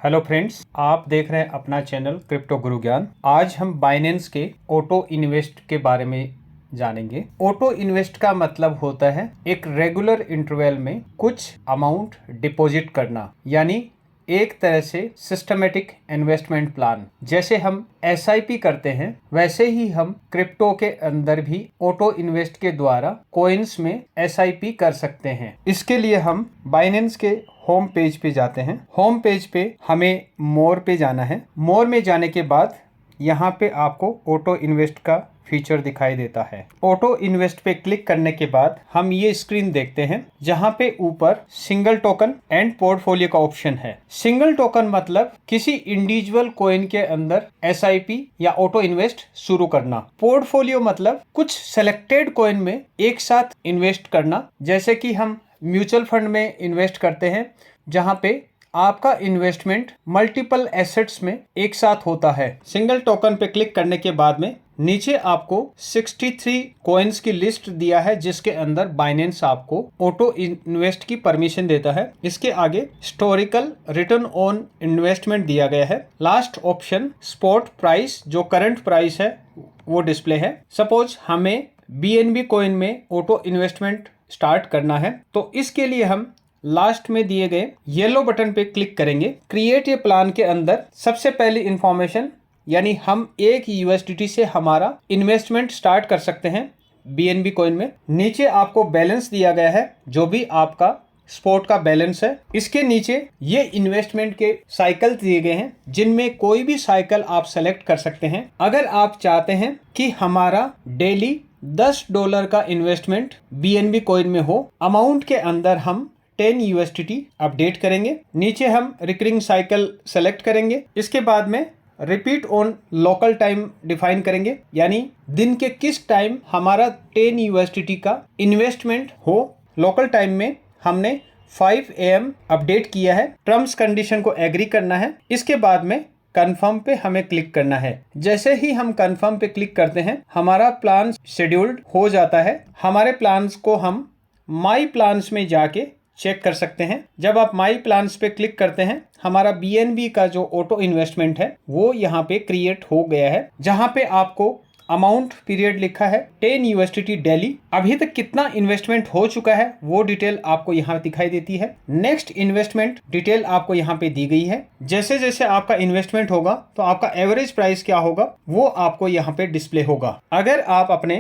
Hello friends, आप देख रहे हैं अपना चैनल क्रिप्टो गुरु ज्ञान। आज हम बाइनेंस के ऑटो इन्वेस्ट के बारे में जानेंगे। ऑटो इन्वेस्ट का मतलब होता है एक रेगुलर इंटरवल में कुछ अमाउंट डिपॉजिट करना, यानी एक तरह से सिस्टमेटिक इन्वेस्टमेंट प्लान। जैसे हम एसआईपी करते हैं वैसे ही हम क्रिप्टो के अंदर भी ऑटो इन्वेस्ट के द्वारा कॉइन्स में एसआईपी कर सकते हैं। इसके लिए हम बाइनेंस के होम पेज पे जाते हैं। होम पेज पे हमें मोर पे जाना है। मोर में जाने के बाद यहाँ पे आपको ऑटो इन्वेस्ट का फीचर दिखाई देता है। ऑटो इन्वेस्ट पे क्लिक करने के बाद हम ये स्क्रीन देखते हैं जहाँ पे ऊपर सिंगल टोकन एंड पोर्टफोलियो का ऑप्शन है। सिंगल टोकन मतलब किसी इंडिविजुअल कॉइन के अंदर एसआईपी या ऑटो इन्वेस्ट शुरू करना। पोर्टफोलियो मतलब कुछ सेलेक्टेड कॉइन में एक साथ इन्वेस्ट करना, जैसे कि हम म्यूचुअल फंड में इन्वेस्ट करते हैं जहाँ पे आपका इन्वेस्टमेंट मल्टीपल एसेट्स में एक साथ होता है। सिंगल टोकन पे क्लिक करने के बाद में नीचे आपको 63 कॉइन्स की लिस्ट दिया है जिसके अंदर बाइनेंस आपको ऑटो इन्वेस्ट की परमिशन देता है। इसके आगे हिस्टोरिकल रिटर्न ऑन इन्वेस्टमेंट दिया गया है। लास्ट ऑप्शन स्पॉट प्राइस, जो करंट प्राइस है वो डिस्प्ले है। सपोज हमें बीएनबी कॉइन में ऑटो इन्वेस्टमेंट स्टार्ट करना है तो इसके लिए हम लास्ट में दिए गए येलो बटन पे क्लिक करेंगे। क्रिएट ए प्लान के अंदर सबसे पहली इंफॉर्मेशन, यानी हम एक यूएसडीटी से हमारा इन्वेस्टमेंट स्टार्ट कर सकते हैं बीएनबी कॉइन में। नीचे आपको बैलेंस दिया गया है, जो भी आपका स्पॉट का बैलेंस है। इसके नीचे ये इन्वेस्टमेंट के साइकिल दिए गए हैं जिनमें कोई भी साइकिल आप सेलेक्ट कर सकते हैं। अगर आप चाहते हैं कि हमारा डेली $10 का इन्वेस्टमेंट बीएनबी कॉइन में हो, अमाउंट के अंदर हम 10 यूएसडीटी अपडेट करेंगे। नीचे हम रिकरिंग साइकिल सेलेक्ट करेंगे। इसके बाद में repeat on local time define करेंगे, यानी दिन के किस टाइम हमारा 10 यूएसडीटी का इन्वेस्टमेंट हो। लोकल टाइम में हमने 5 AM अपडेट किया है। टर्म्स कंडीशन को एग्री करना है। इसके बाद में कंफर्म पे हमें क्लिक करना है। जैसे ही हम कंफर्म पे क्लिक करते हैं हमारा प्लान शेड्यूल्ड हो जाता है। हमारे प्लान्स को हम माई प्लान्स में जाके चेक कर सकते हैं। जब आप माई प्लान्स पे क्लिक करते हैं हमारा बीएनबी का जो ऑटो इन्वेस्टमेंट है वो यहाँ पे क्रिएट हो गया है, जहाँ पे आपको अमाउंट पीरियड लिखा है 10 यूएसडीटी डेली। अभी तक कितना इन्वेस्टमेंट हो चुका है वो डिटेल आपको यहाँ दिखाई देती है। नेक्स्ट इन्वेस्टमेंट डिटेल आपको यहाँ पे दी गई है। जैसे जैसे आपका इन्वेस्टमेंट होगा तो आपका एवरेज प्राइस क्या होगा वो आपको यहाँ पे डिस्प्ले होगा। अगर आप अपने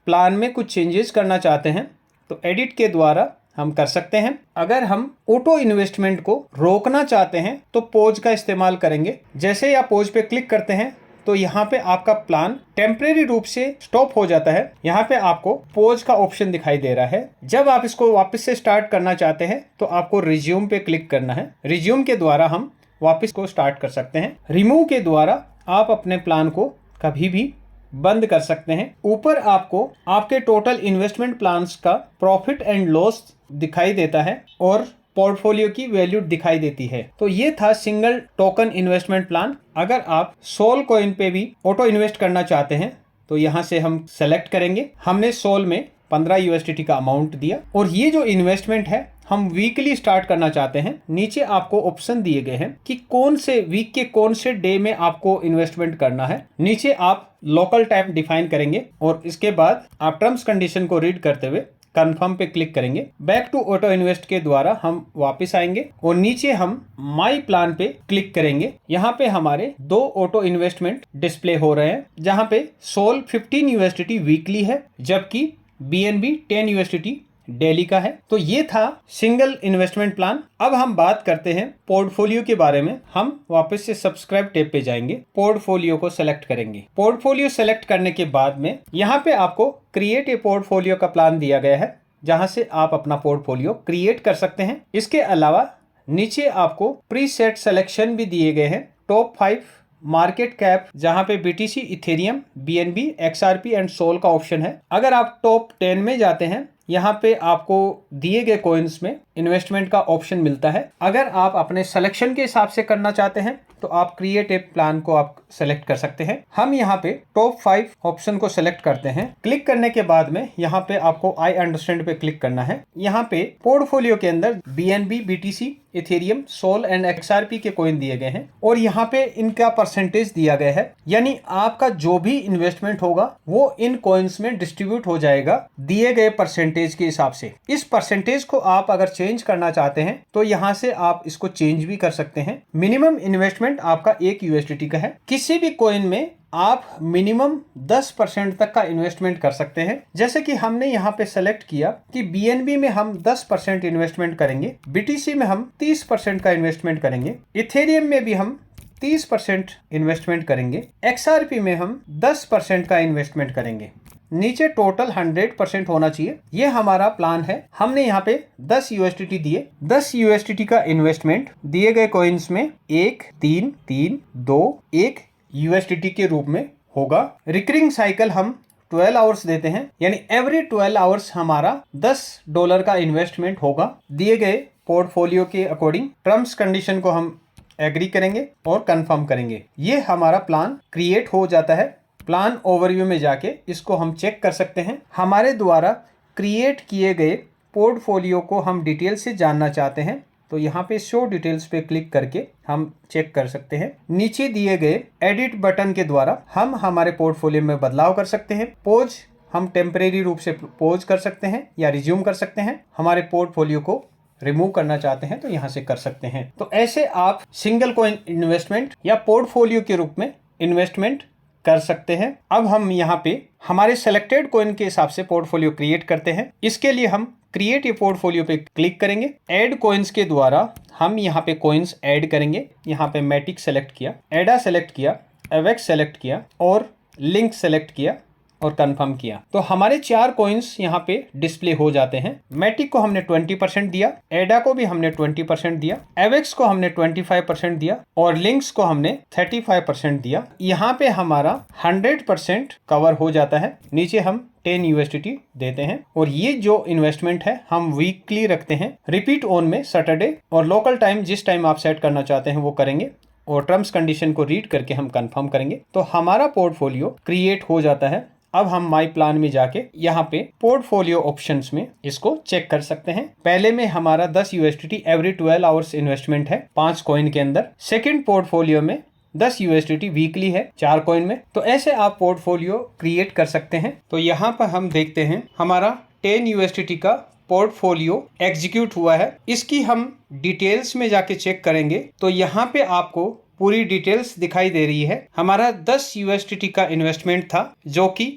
प्लान में कुछ चेंजेस करना चाहते हैं तो एडिट के द्वारा हम कर सकते हैं। अगर हम ऑटो इन्वेस्टमेंट को रोकना चाहते हैं तो पॉज का इस्तेमाल करेंगे। जैसे ही आप पॉज पे क्लिक करते हैं तो यहाँ पे आपका प्लान टेम्परेरी रूप से स्टॉप हो जाता है। यहाँ पे आपको पॉज का ऑप्शन दिखाई दे रहा है। जब आप इसको वापस से स्टार्ट करना चाहते हैं तो आपको रिज्यूम पे क्लिक करना है। रिज्यूम के द्वारा हम वापस को स्टार्ट कर सकते हैं। रिमूव के द्वारा आप अपने प्लान को कभी भी बंद कर सकते हैं। ऊपर आपको आपके टोटल इन्वेस्टमेंट प्लान्स का प्रॉफिट एंड लॉस दिखाई देता है और पोर्टफोलियो की वैल्यू दिखाई देती है। तो ये था सिंगल टोकन इन्वेस्टमेंट प्लान। अगर आप सोल कॉइन पे भी ऑटो इन्वेस्ट करना चाहते हैं तो यहाँ से हम सेलेक्ट करेंगे। हमने सोल में 15 यूएसडीटी का अमाउंट दिया और ये जो इन्वेस्टमेंट है हम वीकली स्टार्ट करना चाहते हैं। नीचे आपको ऑप्शन दिए गए हैं कि कौन से वीक के कौन से डे में आपको इन्वेस्टमेंट करना है। नीचे आप लोकल टाइम डिफाइन करेंगे और इसके बाद आप टर्म्स कंडीशन को रीड करते हुए कंफर्म पे क्लिक करेंगे। बैक टू ऑटो इन्वेस्ट के द्वारा हम वापस आएंगे और नीचे हम माई प्लान पे क्लिक करेंगे। यहाँ पे हमारे 2 ऑटो इन्वेस्टमेंट डिस्प्ले हो रहे हैं, जहाँ पे सोल 15 यूएसडीटी वीकली है जबकि बीएनबी 10 यूएसडीटी डेली का है। तो ये था सिंगल इन्वेस्टमेंट प्लान। अब हम बात करते हैं पोर्टफोलियो के बारे में। हम वापस से सब्सक्राइब टैब पे जाएंगे, पोर्टफोलियो को सेलेक्ट करेंगे। पोर्टफोलियो सेलेक्ट करने के बाद में यहाँ पे आपको क्रिएट ए पोर्टफोलियो का प्लान दिया गया है, जहाँ से आप अपना पोर्टफोलियो क्रिएट कर सकते हैं। इसके अलावा नीचे आपको प्री सेट सिलेक्शन भी दिए गए हैं। टॉप 5 मार्केट कैप, जहां पे BTC, Ethereum, BNB, XRP and SOL का ऑप्शन है। अगर आप टॉप 10 में जाते हैं यहाँ पे आपको दिए गए कॉइन्स में इन्वेस्टमेंट का ऑप्शन मिलता है। अगर आप अपने सिलेक्शन के हिसाब से करना चाहते हैं तो आप क्रिएट ए प्लान को आप सेलेक्ट कर सकते हैं। हम यहाँ पे टॉप 5 ऑप्शन को सेलेक्ट करते हैं। क्लिक करने के बाद में यहाँ पे आपको आई अंडरस्टैंड पे क्लिक करना है। यहाँ पे पोर्टफोलियो के अंदर BNB, BTC, Ethereum, SOL and XRP के कॉइन दिए गए हैं और यहाँ पे इनका परसेंटेज दिया गया है, यानी आपका जो भी इन्वेस्टमेंट होगा वो इन कॉइन्स में डिस्ट्रीब्यूट हो जाएगा दिए गए परसेंटेज के हिसाब से। इस परसेंटेज को आप अगर चेंज करना चाहते हैं तो यहाँ से आप इसको चेंज भी कर सकते हैं। मिनिमम इन्वेस्टमेंट आपका 1 USDT का है। किसी भी कॉइन में आप मिनिमम 10% तक का इन्वेस्टमेंट कर सकते हैं। जैसे कि हमने यहाँ पे सेलेक्ट किया कि BNB में हम 10% इन्वेस्टमेंट करेंगे, BTC में हम 30% का इन्वेस्टमेंट करेंगे, इथेरियम में भी हम 30% इन्वेस्टमेंट करेंगे, XRP में हम 10% का इन्वेस्टमेंट करेंगे। नीचे टोटल 100% होना चाहिए। ये हमारा प्लान है। हमने यहाँ पे 10 USDT दिए। 10 USDT का इन्वेस्टमेंट दिए गए कॉइन्स में 1, 3, 3, 2, 1 USDT के रूप में होगा। रिकरिंग साइकिल हम 12 आवर्स देते हैं, यानी एवरी 12 आवर्स हमारा $10 का इन्वेस्टमेंट होगा दिए गए पोर्टफोलियो के अकॉर्डिंग। टर्म्स कंडीशन को हम एग्री करेंगे और कंफर्म करेंगे। ये हमारा प्लान क्रिएट हो जाता है। प्लान ओवरव्यू में जाके इसको हम चेक कर सकते हैं। हमारे द्वारा क्रिएट किए गए पोर्टफोलियो को हम डिटेल से जानना चाहते हैं तो यहाँ पे शो डिटेल्स पे क्लिक करके हम चेक कर सकते हैं। नीचे दिए गए एडिट बटन के द्वारा हम हमारे पोर्टफोलियो में बदलाव कर सकते हैं। पोज हम टेम्परेरी रूप से पोज कर सकते हैं या रिज्यूम कर सकते हैं। हमारे पोर्टफोलियो को रिमूव करना चाहते हैं तो यहाँ से कर सकते हैं। तो ऐसे आप सिंगल कॉइन इन्वेस्टमेंट या पोर्टफोलियो के रूप में इन्वेस्टमेंट कर सकते हैं। अब हम यहाँ पे हमारे सेलेक्टेड कॉइन के हिसाब से पोर्टफोलियो क्रिएट करते हैं। इसके लिए हम क्रिएट ए पोर्टफोलियो पे क्लिक करेंगे। ऐड कॉइन्स के द्वारा हम यहाँ पे कॉइन्स ऐड करेंगे। यहाँ पे मैटिक सेलेक्ट किया, एडा सेलेक्ट किया, एवेक्स सेलेक्ट किया और लिंक सेलेक्ट किया और कंफर्म किया तो हमारे 4 कॉइन्स यहाँ पे डिस्प्ले हो जाते हैं। मैटिक को हमने 20% दिया, एडा को भी हमने 20% दिया, एवेक्स को हमने 25% दिया और लिंक्स को हमने 35% दिया। यहाँ पे हमारा 100% कवर हो जाता है। नीचे हम 10 USDT देते हैं और ये जो इन्वेस्टमेंट है हम वीकली रखते हैं। रिपीट ऑन में सैटरडे और लोकल टाइम जिस टाइम आप सेट करना चाहते हैं वो करेंगे और टर्म्स कंडीशन को रीड करके हम कंफर्म करेंगे तो हमारा पोर्टफोलियो क्रिएट हो जाता है। अब हम माई प्लान में जाके यहाँ पे पोर्टफोलियो ऑप्शंस में इसको चेक कर सकते हैं। पहले में हमारा 10 USDT एवरी 12 आवर्स इन्वेस्टमेंट है 5 कॉइन के अंदर। सेकंड पोर्टफोलियो में 10 USDT वीकली है 4 कॉइन में। तो ऐसे आप पोर्टफोलियो क्रिएट कर सकते हैं। तो यहाँ पर हम देखते हैं हमारा 10 USDT का पोर्टफोलियो एग्जीक्यूट हुआ है। इसकी हम डिटेल्स में जाके चेक करेंगे तो यहाँ पे आपको पूरी डिटेल्स दिखाई दे रही है। हमारा 10 USDT का इन्वेस्टमेंट था जो कि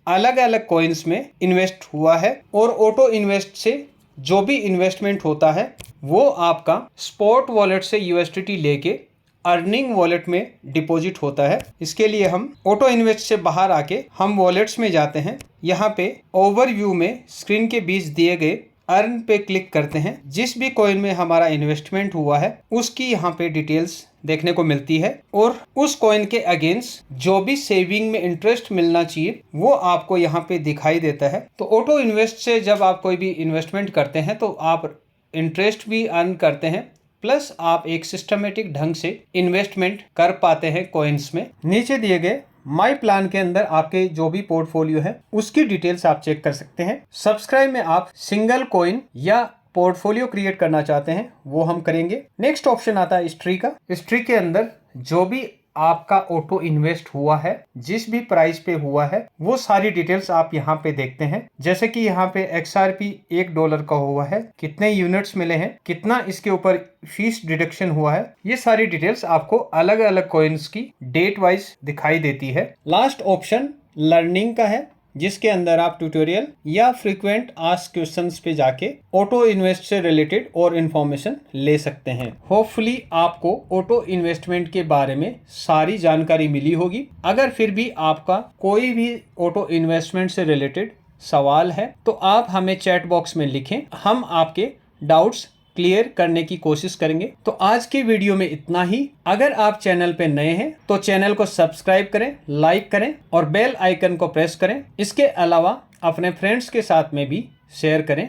अलग अलग कॉइन्स में इन्वेस्ट हुआ है और ऑटो इन्वेस्ट से जो भी इन्वेस्टमेंट होता है वो आपका स्पॉट वॉलेट से USDT लेके अर्निंग वॉलेट में डिपॉजिट होता है। इसके लिए हम ऑटो इन्वेस्ट से बाहर आके हम वॉलेट्स में जाते हैं। यहाँ पे ओवरव्यू में स्क्रीन के बीच दिए गए अर्न पे क्लिक करते हैं। जिस भी कॉइन में हमारा इन्वेस्टमेंट हुआ है उसकी यहाँ पे डिटेल्स देखने को मिलती है और उस कॉइन के अगेंस्ट जो भी सेविंग में इंटरेस्ट मिलना चाहिए वो आपको यहाँ पे दिखाई देता है। तो ऑटो इन्वेस्ट से जब आप कोई भी इन्वेस्टमेंट करते हैं तो आप इंटरेस्ट भी अर्न करते हैं प्लस आप एक सिस्टमेटिक ढंग से इन्वेस्टमेंट कर पाते हैं कॉइन्स में। नीचे दिए गए माई प्लान के अंदर आपके जो भी पोर्टफोलियो है उसकी डिटेल्स आप चेक कर सकते हैं। सब्सक्राइब में आप सिंगल कॉइन या पोर्टफोलियो क्रिएट करना चाहते हैं वो हम करेंगे। नेक्स्ट ऑप्शन आता है हिस्ट्री का। हिस्ट्री के अंदर जो भी आपका ऑटो इन्वेस्ट हुआ है जिस भी प्राइस पे हुआ है वो सारी डिटेल्स आप यहाँ पे देखते हैं। जैसे कि यहाँ पे XRP $1 का हुआ है, कितने यूनिट्स मिले हैं, कितना इसके ऊपर फीस डिडक्शन हुआ है, ये सारी डिटेल्स आपको अलग अलग कॉइन्स की डेट वाइज दिखाई देती है। लास्ट ऑप्शन लर्निंग का है जिसके अंदर आप ट्यूटोरियल या फ्रीक्वेंट आस्क क्वेश्चंस पे जाके ऑटो इन्वेस्ट से रिलेटेड और इन्फॉर्मेशन ले सकते हैं। होपफुली आपको ऑटो इन्वेस्टमेंट के बारे में सारी जानकारी मिली होगी। अगर फिर भी आपका कोई भी ऑटो इन्वेस्टमेंट से रिलेटेड सवाल है तो आप हमें चैट बॉक्स में लिखें, हम आपके डाउट्स क्लियर करने की कोशिश करेंगे। तो आज की वीडियो में इतना ही। अगर आप चैनल पे नए हैं तो चैनल को सब्सक्राइब करें, लाइक करें और बेल आइकन को प्रेस करें। इसके अलावा अपने फ्रेंड्स के साथ में भी शेयर करें।